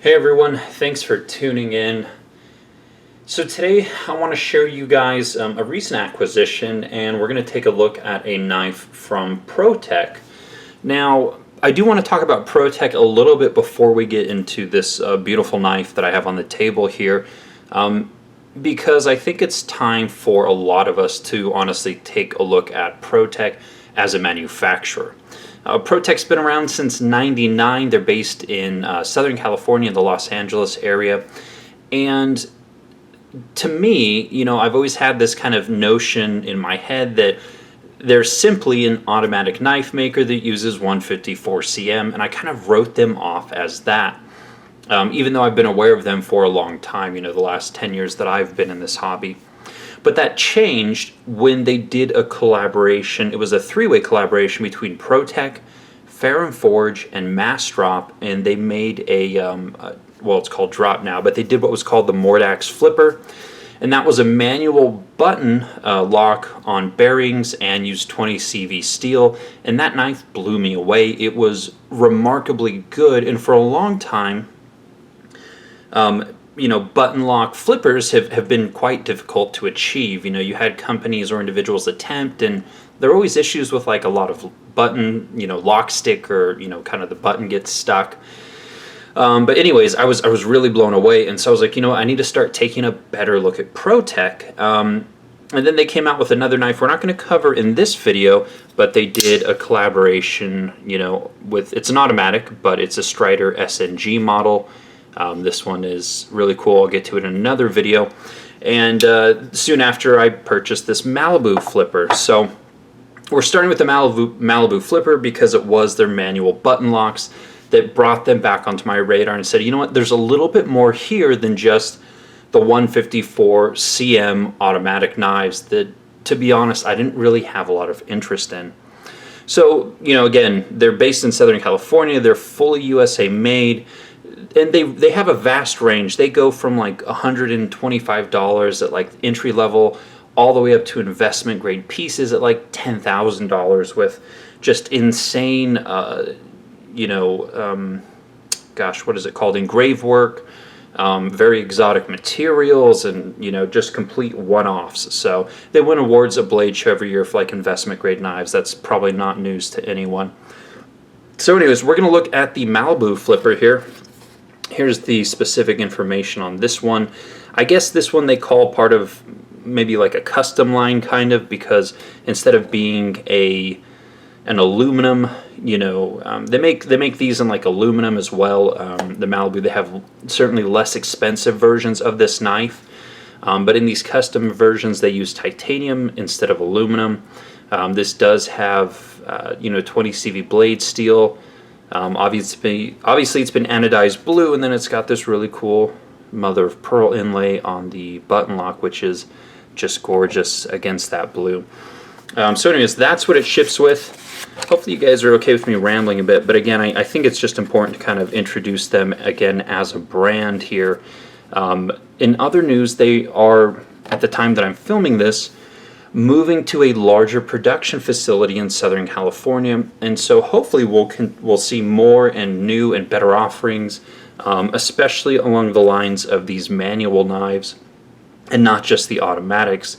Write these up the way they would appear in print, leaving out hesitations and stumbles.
Hey everyone, thanks for tuning in. So today I want to show you guys a recent acquisition, and we're going to take a look at a knife from Protech. Now, I do want to talk about Protech a little bit before we get into this beautiful knife that I have on the table here, because I think it's time for a lot of us to honestly take a look at Protech as a manufacturer. Protech's been around since '99. They're based in Southern California, the Los Angeles area. And to me, I've always had this kind of notion in my head that they're simply an automatic knife maker that uses 154 cm, and I kind of wrote them off as that. Even though I've been aware of them for a long time, the last 10 years that I've been in this hobby. But that changed when they did a collaboration. It was a three-way collaboration between Protech, Ferrum Forge, and Massdrop, and they made well, it's called Drop now, but they did what was called the Mordax Flipper, and that was a manual button lock on bearings and used 20 CV steel, and that knife blew me away. It was remarkably good, and for a long time, button lock flippers have been quite difficult to achieve. You had companies or individuals attempt, and there are always issues with like a lot of button, lock stick, or kind of the button gets stuck. But anyways, I was really blown away, and so I was like, I need to start taking a better look at Protech. And then they came out with another knife we're not going to cover in this video, but they did a collaboration, with, it's an automatic, but it's a Strider SNG model. This one is really cool. I'll get to it in another video. And soon after, I purchased this Malibu flipper. So we're starting with the Malibu flipper because it was their manual button locks that brought them back onto my radar and said, you know what, there's a little bit more here than just the 154 cm automatic knives that, to be honest, I didn't really have a lot of interest in. So, again, they're based in Southern California. They're fully USA made. And they have a vast range. They go from like $125 at like entry level all the way up to investment grade pieces at like $10,000 with just insane, gosh, what is it called? Engraved work, very exotic materials, and just complete one-offs. So they win awards at Blade Show every year for like investment grade knives. That's probably not news to anyone. So anyways, we're going to look at the Malibu flipper here. Here's the specific information on this one. I guess this one they call part of maybe like a custom line kind of, because instead of being an aluminum, they make these in like aluminum as well. The Malibu, they have certainly less expensive versions of this knife, but in these custom versions they use titanium instead of aluminum. This does have 20 CV blade steel. Obviously it's been anodized blue, and then it's got this really cool mother of pearl inlay on the button lock, which is just gorgeous against that blue. So anyways, that's what it ships with. Hopefully you guys are okay with me rambling a bit, but again, I think it's just important to kind of introduce them again as a brand here. In other news, they are, at the time that I'm filming this, moving to a larger production facility in Southern California, and so hopefully we'll see more and new and better offerings, especially along the lines of these manual knives and not just the automatics.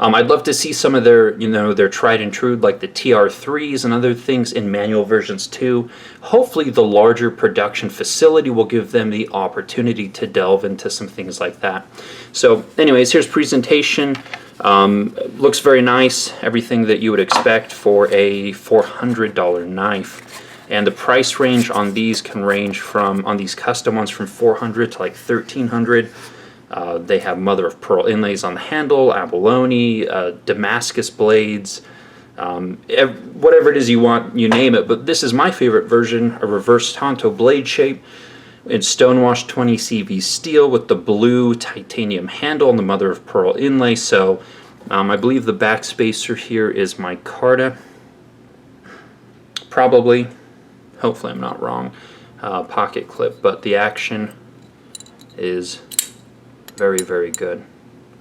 I'd love to see some of their their tried and true, like the TR3s and other things, in manual versions too. Hopefully the larger production facility will give them the opportunity to delve into some things like that. So anyways, here's presentation. Looks very nice, everything that you would expect for a $400 knife. And the price range on these can range from, on these custom ones, from $400 to like $1,300. They have mother of pearl inlays on the handle, abalone, Damascus blades, whatever it is you want, you name it. But this is my favorite version, a reverse Tonto blade shape. It's stonewashed 20 CV steel with the blue titanium handle and the mother of pearl inlay. So I believe the back spacer here is micarta, probably. Hopefully I'm not wrong. Pocket clip, but the action is very, very good.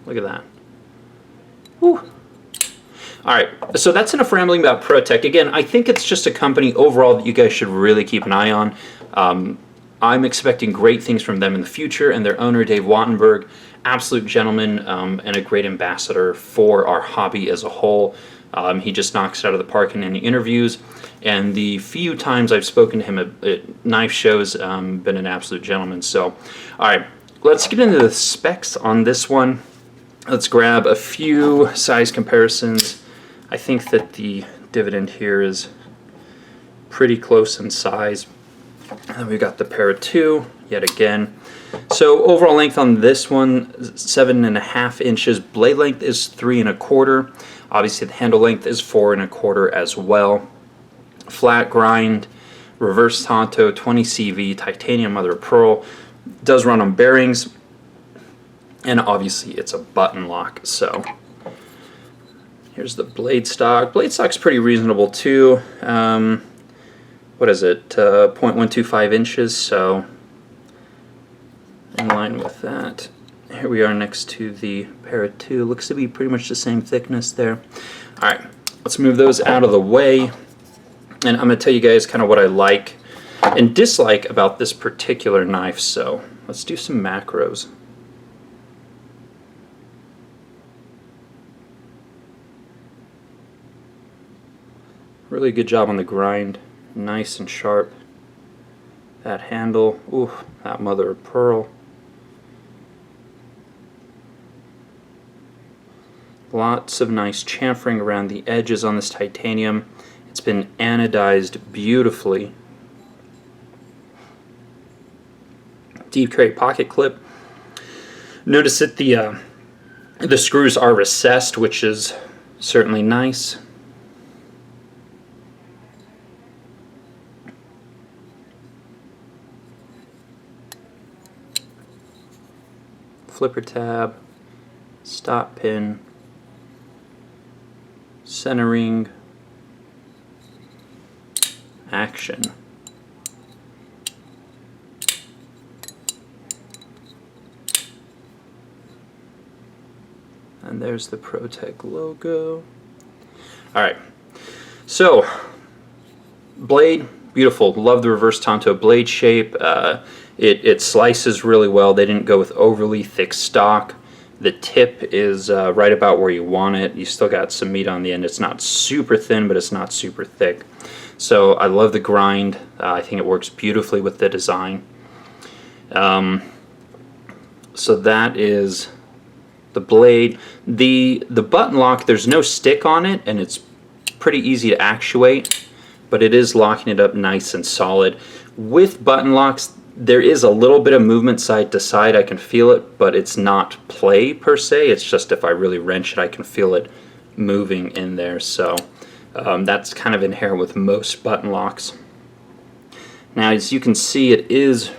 Look at that. Whew. Alright, so that's enough rambling about Protech. Again, I think it's just a company overall that you guys should really keep an eye on. I'm expecting great things from them in the future, and their owner, Dave Wattenberg, absolute gentleman, and a great ambassador for our hobby as a whole. He just knocks it out of the park in any interviews, and the few times I've spoken to him at knife shows, been an absolute gentleman. So, all right, let's get into the specs on this one. Let's grab a few size comparisons. I think that the dividend here is pretty close in size. And we've got the Para 2 yet again. So overall length on this one, 7.5 inches. Blade length is 3 1/4. Obviously the handle length is 4 1/4 as well. Flat grind, reverse Tonto, 20 CV, titanium mother of pearl. Does run on bearings, and obviously it's a button lock. So here's the blade stock. Blade stock's pretty reasonable too. What is it? 0.125 inches, so in line with that. Here we are next to the Para 2. Looks to be pretty much the same thickness there. Alright, let's move those out of the way. And I'm going to tell you guys kind of what I like and dislike about this particular knife. So let's do some macros. Really good job on the grind. Nice and sharp. That handle, ooh, that mother of pearl. Lots of nice chamfering around the edges on this titanium. It's been anodized beautifully. Deep tray pocket clip. Notice that the screws are recessed, which is certainly nice. Flipper tab, stop pin, centering, action. And there's the Protech logo. Alright, so blade, beautiful. Love the reverse Tonto blade shape. It slices really well. They didn't go with overly thick stock. The tip is right about where you want it. You still got some meat on the end. It's not super thin, but it's not super thick. So I love the grind. I think it works beautifully with the design. So that is the blade. The button lock, there's no stick on it, and it's pretty easy to actuate, but it is locking it up nice and solid. With button locks, there is a little bit of movement side to side. I can feel it, but it's not play per se. It's just if I really wrench it, I can feel it moving in there. So that's kind of inherent with most button locks. Now, as you can see, it is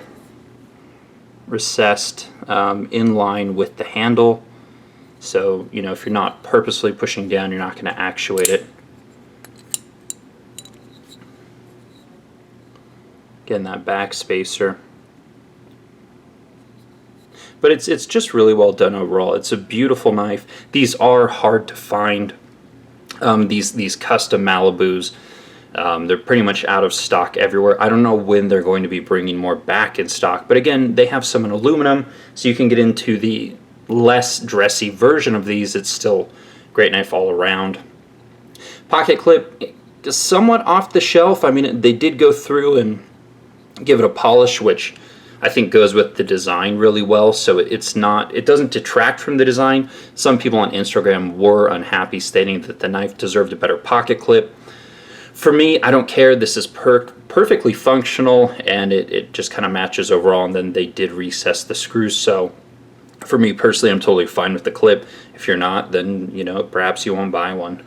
recessed in line with the handle. So, you know, if you're not purposely pushing down, you're not going to actuate it. Again, that back spacer. But it's just really well done overall. It's a beautiful knife. These are hard to find. These custom Malibus, they're pretty much out of stock everywhere. I don't know when they're going to be bringing more back in stock. But again, they have some in aluminum, so you can get into the less dressy version of these. It's still a great knife all around. Pocket clip, somewhat off the shelf. I mean, they did go through and give it a polish, which I think goes with the design really well. So it doesn't detract from the design. Some people on Instagram were unhappy, stating that the knife deserved a better pocket clip. For me, I don't care. This is perfectly functional, and it just kind of matches overall. And then they did recess the screws. So for me personally, I'm totally fine with the clip. If you're not, then, you know, perhaps you won't buy one.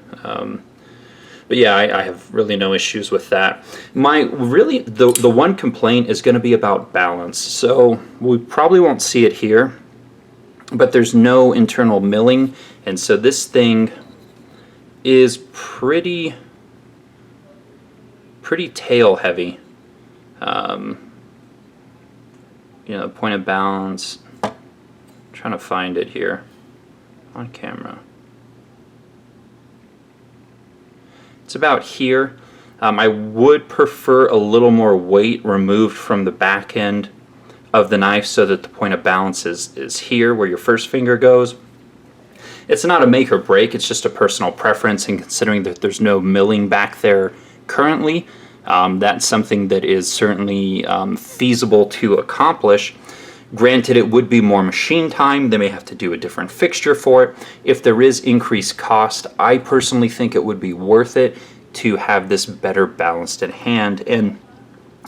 But yeah, I have really no issues with that. The one complaint is going to be about balance. So we probably won't see it here, but there's no internal milling, and so this thing is pretty tail heavy. You know, point of balance. I'm trying to find it here on camera. It's about here. I would prefer a little more weight removed from the back end of the knife so that the point of balance is here where your first finger goes. It's not a make or break, it's just a personal preference, and considering that there's no milling back there currently, that's something that is certainly feasible to accomplish. Granted, it would be more machine time. They may have to do a different fixture for it. If there is increased cost, I personally think it would be worth it to have this better balanced in hand. And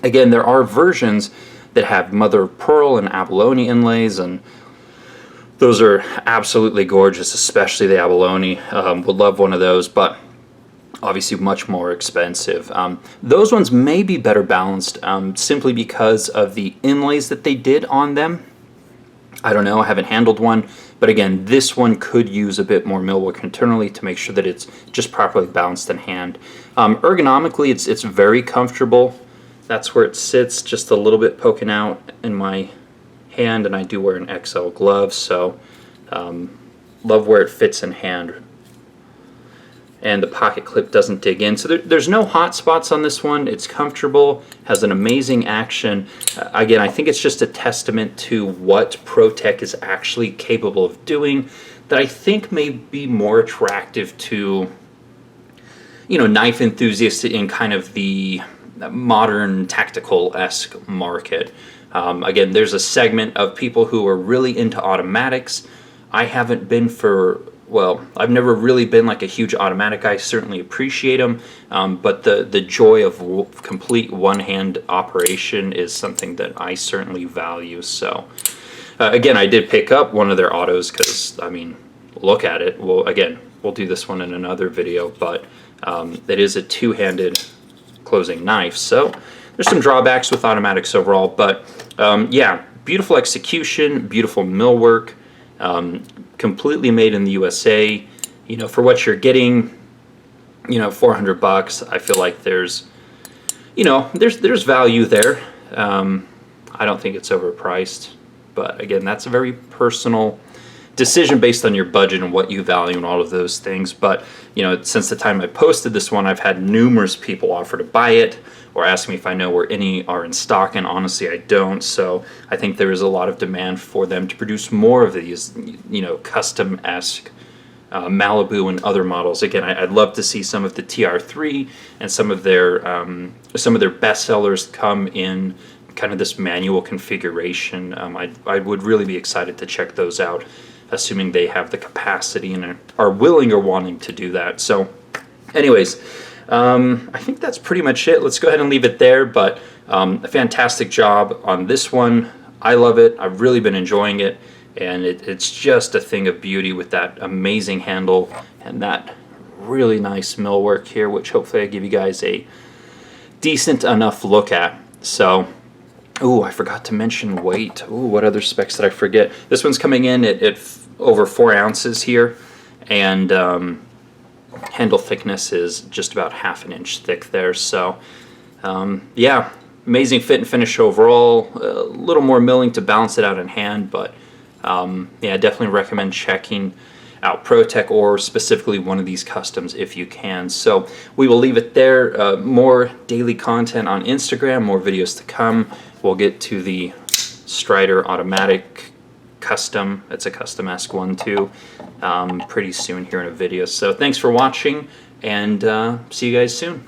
again, there are versions that have mother of pearl and abalone inlays, and those are absolutely gorgeous, especially the abalone. Would love one of those, but obviously much more expensive. Those ones may be better balanced simply because of the inlays that they did on them. I don't know, I haven't handled one, but again, this one could use a bit more millwork internally to make sure that it's just properly balanced in hand. Ergonomically, it's very comfortable. That's where it sits, just a little bit poking out in my hand, and I do wear an XL glove, so love where it fits in hand. And the pocket clip doesn't dig in, so there's no hot spots on this one. It's comfortable, has an amazing action. Again, I think it's just a testament to what Protech is actually capable of doing that I think may be more attractive to, you know, knife enthusiasts in kind of the modern tactical-esque market. Again, there's a segment of people who are really into automatics. I haven't been for, well, I've never really been like a huge automatic guy. I certainly appreciate them, but the joy of complete one-hand operation is something that I certainly value. So again, I did pick up one of their autos because, I mean, look at it. Well, again, we'll do this one in another video, but it is a two-handed closing knife. So there's some drawbacks with automatics overall, but yeah, beautiful execution, beautiful millwork, completely made in the USA. You know, for what you're getting, you know, $400, I feel like there's, you know, there's value there. I don't think it's overpriced, but again, that's a very personal decision based on your budget and what you value and all of those things. But you know, since the time I posted this one, I've had numerous people offer to buy it or ask me if I know where any are in stock, and honestly I don't. So I think there is a lot of demand for them to produce more of these, you know, custom-esque Malibu and other models. Again, I'd love to see some of the TR3 and some of their best sellers come in kind of this manual configuration. I would really be excited to check those out, assuming they have the capacity and are willing or wanting to do that. So anyways, I think that's pretty much it. Let's go ahead and leave it there, but a fantastic job on this one. I love it. I've really been enjoying it, and it's just a thing of beauty with that amazing handle and that really nice millwork here, which hopefully I give you guys a decent enough look at. So, oh, I forgot to mention weight. Oh, what other specs did I forget? This one's coming in at over 4 ounces here, and handle thickness is just about ½ an inch thick there. So yeah, amazing fit and finish overall. A little more milling to balance it out in hand, but yeah, definitely recommend checking out Protech or specifically one of these customs if you can. So we will leave it there. More daily content on Instagram, more videos to come. We'll get to the Strider automatic custom. It's a custom-esque one too, pretty soon here in a video. So thanks for watching, and see you guys soon.